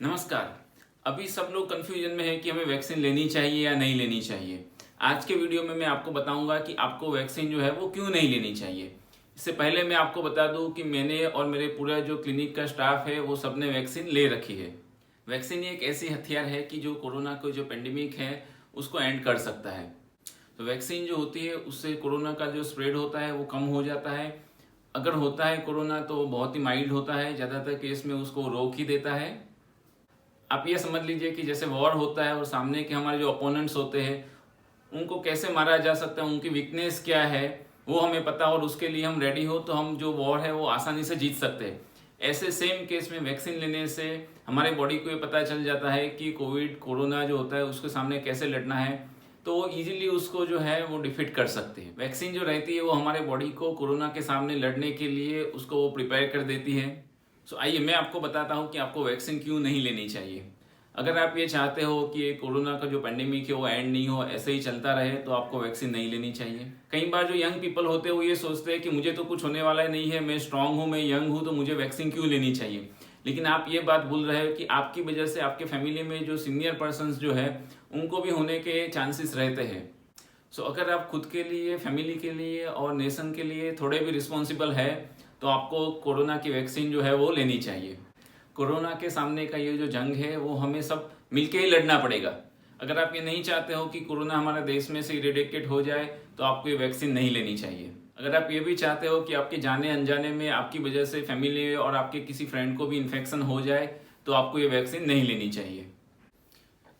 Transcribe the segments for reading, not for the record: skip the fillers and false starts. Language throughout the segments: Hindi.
नमस्कार। अभी सब लोग कंफ्यूजन में है कि हमें वैक्सीन लेनी चाहिए या नहीं लेनी चाहिए। आज के वीडियो में मैं आपको बताऊंगा कि आपको वैक्सीन जो है वो क्यों नहीं लेनी चाहिए। इससे पहले मैं आपको बता दूं कि मैंने और मेरे पूरा जो क्लिनिक का स्टाफ है वो सबने वैक्सीन ले रखी है। वैक्सीन एक ऐसी हथियार है कि जो कोरोना को जो पेंडेमिक है उसको एंड कर सकता है। तो वैक्सीन जो होती है उससे कोरोना का जो स्प्रेड होता है वो कम हो जाता है। अगर होता है कोरोना तो बहुत ही माइल्ड होता है, ज़्यादातर केस में उसको रोक ही देता है। आप ये समझ लीजिए कि जैसे वॉर होता है और सामने के हमारे जो अपोनेंट्स होते हैं उनको कैसे मारा जा सकता है, उनकी वीकनेस क्या है वो हमें पता और उसके लिए हम रेडी हो तो हम जो वॉर है वो आसानी से जीत सकते हैं। ऐसे सेम केस में वैक्सीन लेने से हमारे बॉडी को ये पता चल जाता है कि कोरोना जो होता है उसके सामने कैसे लड़ना है, तो वो इजीली उसको जो है वो डिफीट कर सकते हैं। वैक्सीन जो रहती है वो हमारे बॉडी को कोरोना के सामने लड़ने के लिए उसको वो प्रिपेयर कर देती है। सो आइए मैं आपको बताता हूँ कि आपको वैक्सीन क्यों नहीं लेनी चाहिए। अगर आप ये चाहते हो कि ये कोरोना का जो पेंडेमिक है वो एंड नहीं हो, ऐसे ही चलता रहे, तो आपको वैक्सीन नहीं लेनी चाहिए। कई बार जो यंग पीपल होते हैं वो ये सोचते हैं कि मुझे तो कुछ होने वाला नहीं है, मैं स्ट्रांग हूँ, मैं यंग हूँ, तो मुझे वैक्सीन क्यों लेनी चाहिए। लेकिन आप ये बात भूल रहे हो कि आपकी वजह से आपके फैमिली में जो सीनियर पर्सन जो है उनको भी होने के चांसेस रहते हैं। सो अगर आप खुद के लिए, फैमिली के लिए और नेशन के लिए थोड़े भी रिस्पॉन्सिबल है तो आपको कोरोना की वैक्सीन जो है वो लेनी चाहिए। कोरोना के सामने का ये जो जंग है वो हमें सब मिलके ही लड़ना पड़ेगा। अगर आप ये नहीं चाहते हो कि कोरोना हमारे देश में से इरेडिकेट हो जाए तो आपको ये वैक्सीन नहीं लेनी चाहिए। अगर आप ये भी चाहते हो कि आपके जाने अनजाने में आपकी वजह से फैमिली और आपके किसी फ्रेंड को भी इन्फेक्शन हो जाए तो आपको ये वैक्सीन नहीं लेनी चाहिए।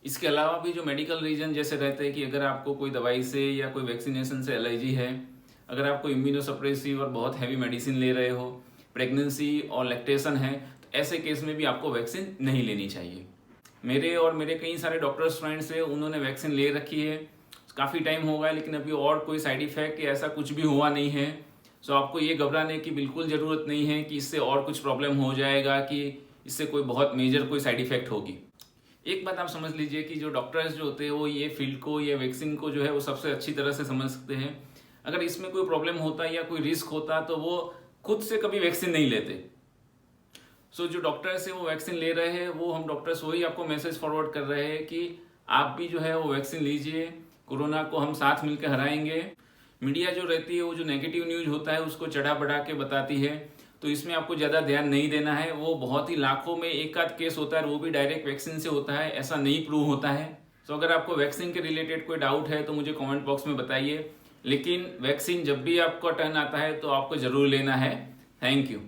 इसके अलावा भी जो मेडिकल रीजन जैसे रहते हैं कि अगर आपको कोई दवाई से या कोई वैक्सीनेशन से एलर्जी है, अगर आपको इम्यूनोसप्रेसिव और बहुत हैवी मेडिसिन ले रहे हो, प्रेगनेंसी और लैक्टेशन है, तो ऐसे केस में भी आपको वैक्सीन नहीं लेनी चाहिए। मेरे और मेरे कई सारे डॉक्टर्स फ्रेंड्स हैं, उन्होंने वैक्सीन ले रखी है, काफ़ी टाइम हो गया, लेकिन अभी और कोई साइड इफेक्ट या ऐसा कुछ भी हुआ नहीं है। सो आपको ये घबराने की बिल्कुल ज़रूरत नहीं है कि इससे और कुछ प्रॉब्लम हो जाएगा, कि इससे कोई बहुत मेजर कोई साइड इफेक्ट होगी। एक बात आप समझ लीजिए कि जो डॉक्टर्स जो होते हैं वो ये फील्ड को या वैक्सीन को जो है वो सबसे अच्छी तरह से समझ सकते हैं। अगर इसमें कोई प्रॉब्लम होता या कोई रिस्क होता तो वो खुद से कभी वैक्सीन नहीं लेते। सो जो डॉक्टर्स है वो वैक्सीन ले रहे हैं, वो हम डॉक्टर्स वही आपको मैसेज फॉरवर्ड कर रहे हैं कि आप भी जो है वो वैक्सीन लीजिए, कोरोना को हम साथ मिलकर हराएंगे। मीडिया जो रहती है वो जो नेगेटिव न्यूज होता है उसको चढ़ा बढ़ा के बताती है, तो इसमें आपको ज़्यादा ध्यान नहीं देना है। वो बहुत ही लाखों में एक आध केस होता है, वो भी डायरेक्ट वैक्सीन से होता है, ऐसा नहीं प्रूव होता है। तो अगर आपको वैक्सीन के रिलेटेड कोई डाउट है तो मुझे कमेंट बॉक्स में बताइए, लेकिन वैक्सीन जब भी आपका टर्न आता है तो आपको ज़रूर लेना है। Thank you.